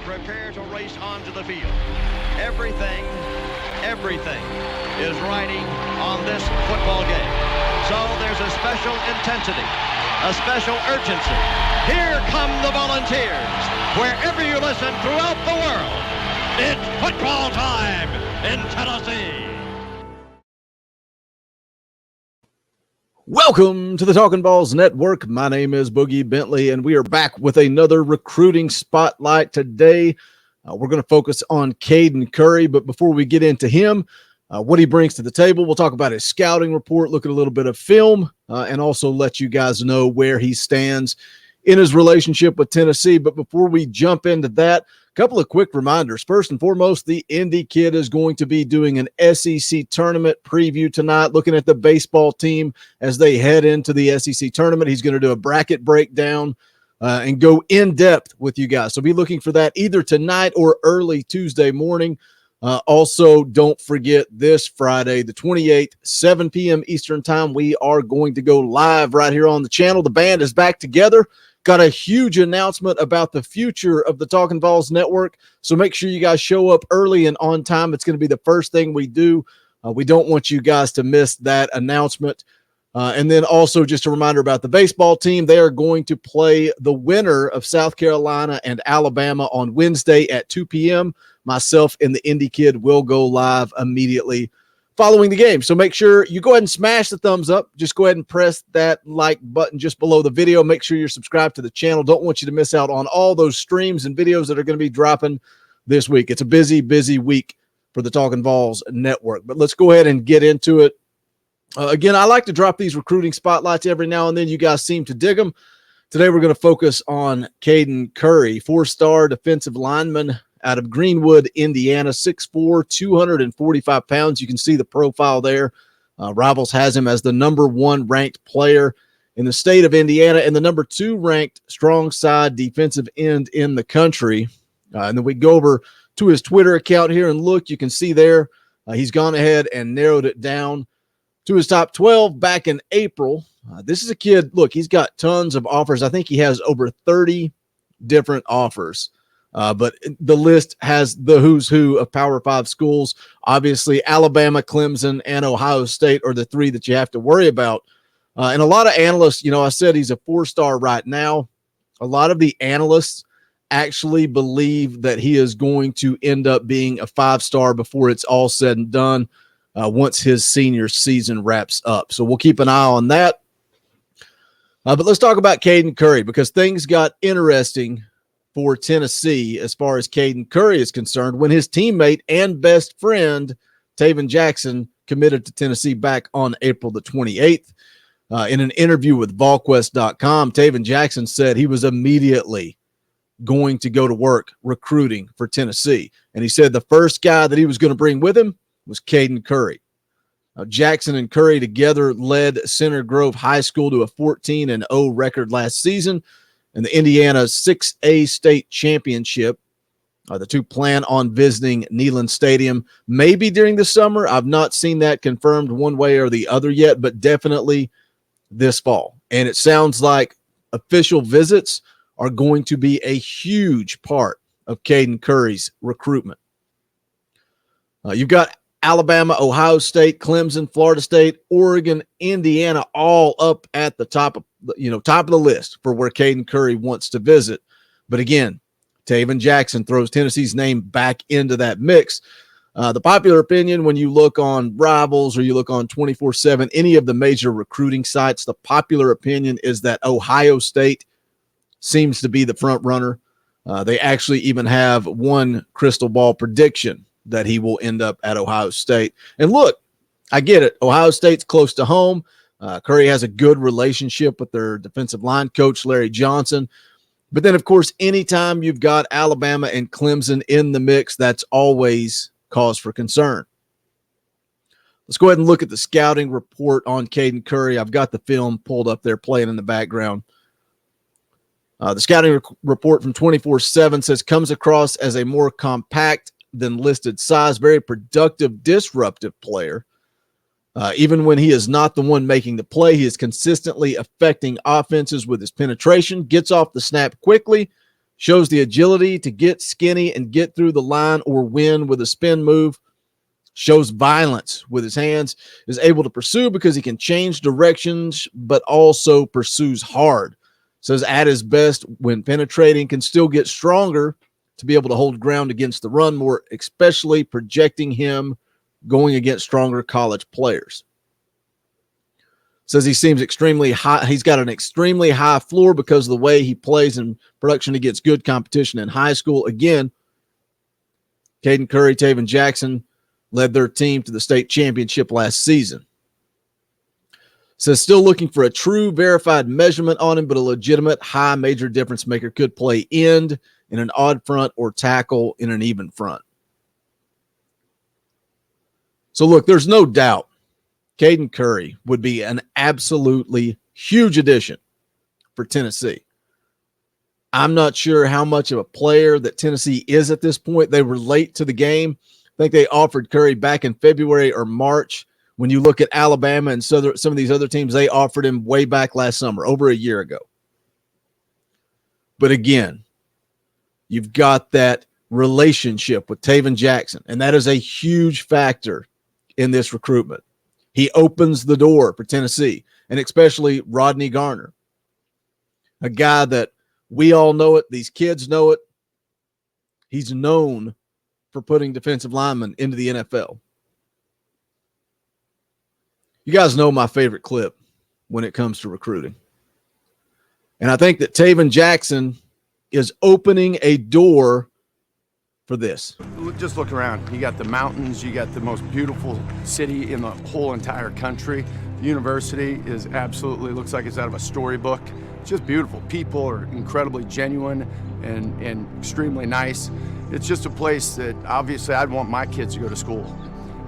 prepare to race onto the field. Everything is riding on this football game. So there's a special intensity, a special urgency. Here come the Volunteers. Wherever you listen throughout the world, it's football time in Tennessee. Welcome to the Talkin' Balls Network. My name is Boogie Bentley, and we are back with another recruiting spotlight today. We're going to focus on Caden Curry, but before we get into him, what he brings to the table, we'll talk about his scouting report, look at a little bit of film, and also let you guys know where he stands in his relationship with Tennessee. But before we jump into that, a couple of quick reminders. First and foremost, the Indy Kid is going to be doing an SEC tournament preview tonight, looking at the baseball team as they head into the SEC tournament. He's going to do a bracket breakdown and go in depth with you guys. So be looking for that either tonight or early Tuesday morning. Also, don't forget this Friday, the 28th, 7 p.m. Eastern time, we are going to go live right here on the channel. The band is back together. Got a huge announcement about the future of the Talkin' Balls Network, so make sure you guys show up early and on time. It's going to be the first thing we do. We don't want you guys to miss that announcement. And then also just a reminder about the baseball team. They are going to play the winner of South Carolina and Alabama on Wednesday at 2 p.m. Myself and the Indy Kid will go live immediately following the game. So make sure you go ahead and smash the thumbs up. Just go ahead and press that like button just below the video. Make sure you're subscribed to the channel. Don't want you to miss out on all those streams and videos that are going to be dropping this week. It's a busy, busy week for the Talkin' Balls Network. But let's go ahead and get into it. Again, I like to drop these recruiting spotlights every now and then. You guys seem to dig them. Today we're going to focus on Caden Curry, four-star defensive lineman out of Greenwood, Indiana, 6'4", 245 pounds. You can see the profile there. Rivals has him as the number 1 ranked player in the state of Indiana and the number 2 ranked strong side defensive end in the country. And then we go over to his Twitter account here and look. You can see there he's gone ahead and narrowed it down to his top 12 back in April. This is a kid, look, he's got tons of offers. I think he has over 30 different offers. But the list has the who's who of Power 5 schools. Obviously, Alabama, Clemson, and Ohio State are the 3 that you have to worry about. And a lot of analysts, I said he's a 4-star right now. A lot of the analysts actually believe that he is going to end up being a 5-star before it's all said and done once his senior season wraps up. So we'll keep an eye on that. But let's talk about Caden Curry because things got interesting for Tennessee as far as Caden Curry is concerned when his teammate and best friend, Taven Jackson, committed to Tennessee back on April the 28th. In an interview with VAWLS.com, Taven Jackson said he was immediately going to go to work recruiting for Tennessee. And he said the first guy that he was going to bring with him was Caden Curry. Jackson and Curry together led Center Grove High School to a 14-0 record last season in the Indiana 6A state championship. The two plan on visiting Neyland Stadium maybe during the summer. I've not seen that confirmed one way or the other yet, but definitely this fall. And it sounds like official visits are going to be a huge part of Caden Curry's recruitment. You've got Alabama, Ohio State, Clemson, Florida State, Oregon, Indiana, all up at the top of the list for where Caden Curry wants to visit. But again, Taven Jackson throws Tennessee's name back into that mix. The popular opinion when you look on Rivals or you look on 24/7, any of the major recruiting sites, the popular opinion is that Ohio State seems to be the front runner. They actually even have one crystal ball prediction that he will end up at Ohio State. And look, I get it. Ohio State's close to home. Curry has a good relationship with their defensive line coach, Larry Johnson. But then, of course, anytime you've got Alabama and Clemson in the mix, that's always cause for concern. Let's go ahead and look at the scouting report on Caden Curry. I've got the film pulled up there playing in the background. The scouting report from 24/7 says comes across as a more compact than listed size, very productive, disruptive player. Even when he is not the one making the play, he is consistently affecting offenses with his penetration, gets off the snap quickly, shows the agility to get skinny and get through the line or win with a spin move, shows violence with his hands, is able to pursue because he can change directions, but also pursues hard. Says at his best when penetrating, can still get stronger to be able to hold ground against the run more, especially projecting him going against stronger college players. Says he seems extremely high. He's got an extremely high floor because of the way he plays in production against good competition in high school. Again, Caden Curry, Taven Jackson led their team to the state championship last season. Says still looking for a true verified measurement on him, but a legitimate high major difference maker. Could play end in an odd front or tackle in an even front. So look, there's no doubt Caden Curry would be an absolutely huge addition for Tennessee. I'm not sure how much of a player that Tennessee is at this point. They were late to the game. I think they offered Curry back in February or March. When you look at Alabama and some of these other teams, they offered him way back last summer, over a year ago. But again, you've got that relationship with Taven Jackson, and that is a huge factor in this recruitment. He opens the door for Tennessee, and especially Rodney Garner, a guy that we all know it. These kids know it. He's known for putting defensive linemen into the NFL. You guys know my favorite clip when it comes to recruiting. And I think that Taven Jackson is opening a door for this. Just look around. You got the mountains. You got the most beautiful city in the whole entire country. The university is absolutely, looks like it's out of a storybook. It's just beautiful. People are incredibly genuine and extremely nice. It's just a place that obviously I'd want my kids to go to school.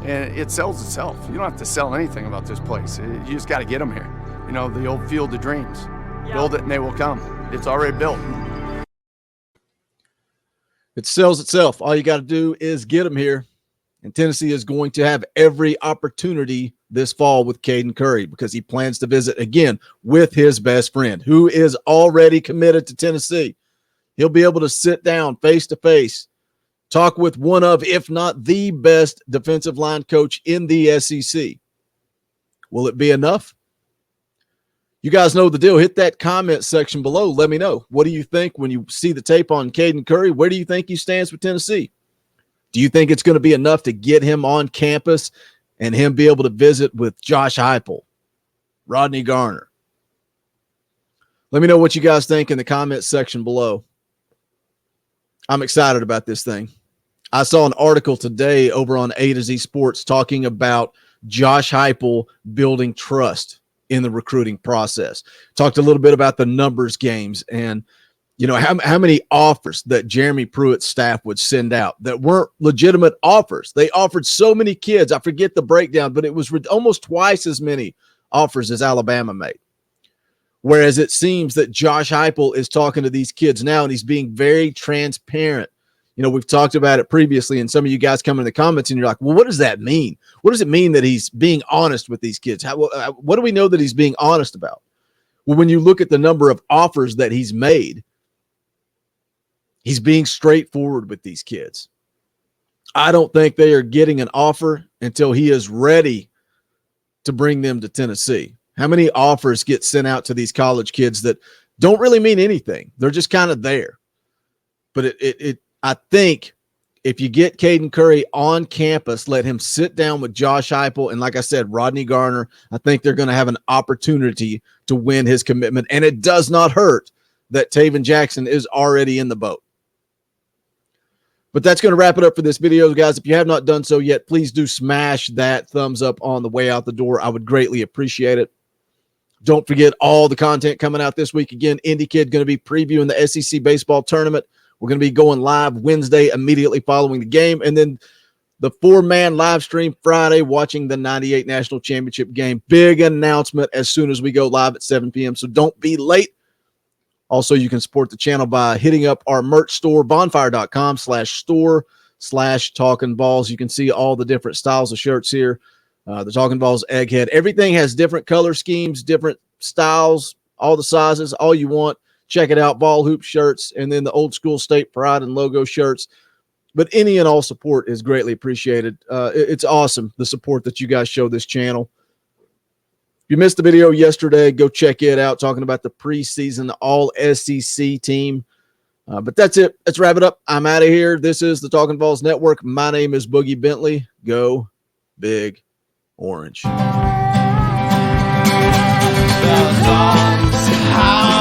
And it sells itself. You don't have to sell anything about this place. You just got to get them here. You know, the old field of dreams. Yep. Build it and they will come. It's already built. It sells itself. All you got to do is get them here. And Tennessee is going to have every opportunity this fall with Caden Curry because he plans to visit again with his best friend, who is already committed to Tennessee. He'll be able to sit down face to face, talk with one of, if not the best defensive line coach in the SEC. Will it be enough? You guys know the deal. Hit that comment section below. Let me know. What do you think when you see the tape on Caden Curry? Where do you think he stands with Tennessee? Do you think it's going to be enough to get him on campus and him be able to visit with Josh Heupel, Rodney Garner? Let me know what you guys think in the comment section below. I'm excited about this thing. I saw an article today over on A to Z Sports talking about Josh Heupel building trust in the recruiting process. Talked a little bit about the numbers games and, you know, how many offers that Jeremy Pruitt's staff would send out that weren't legitimate offers. They offered so many kids. I forget the breakdown, but it was almost twice as many offers as Alabama made. Whereas it seems that Josh Heupel is talking to these kids now, and he's being very transparent. You know, we've talked about it previously, and some of you guys come in the comments, and you're like, well, what does that mean? What does it mean that he's being honest with these kids? What do we know that he's being honest about? Well, when you look at the number of offers that he's made, he's being straightforward with these kids. I don't think they are getting an offer until he is ready to bring them to Tennessee. How many offers get sent out to these college kids that don't really mean anything? They're just kind of there. But I think if you get Caden Curry on campus, let him sit down with Josh Heupel and, like I said, Rodney Garner, I think they're going to have an opportunity to win his commitment. And it does not hurt that Taven Jackson is already in the boat. But that's going to wrap it up for this video, guys. If you have not done so yet, please do smash that thumbs up on the way out the door. I would greatly appreciate it. Don't forget all the content coming out this week. Again, Indy Kid going to be previewing the SEC baseball tournament. We're going to be going live Wednesday immediately following the game. And then the 4-man live stream Friday watching the 98 National Championship game. Big announcement as soon as we go live at 7 p.m. So don't be late. Also, you can support the channel by hitting up our merch store, bonfire.com/store/talkinballs. You can see all the different styles of shirts here. The Talkin Balls Egghead. Everything has different color schemes, different styles, all the sizes, all you want. check it out. Ball hoop shirts, and then the old school state pride and logo shirts. But any and all support is greatly appreciated. It's awesome, the support that you guys show this channel. If you missed the video yesterday, go check it out, talking about the preseason all-SEC team. But that's it. Let's wrap it up. I'm out of here. This is the Talkin' VAWLS Network. My name is Boogie Bentley. Go Big Orange. The VAWLS House.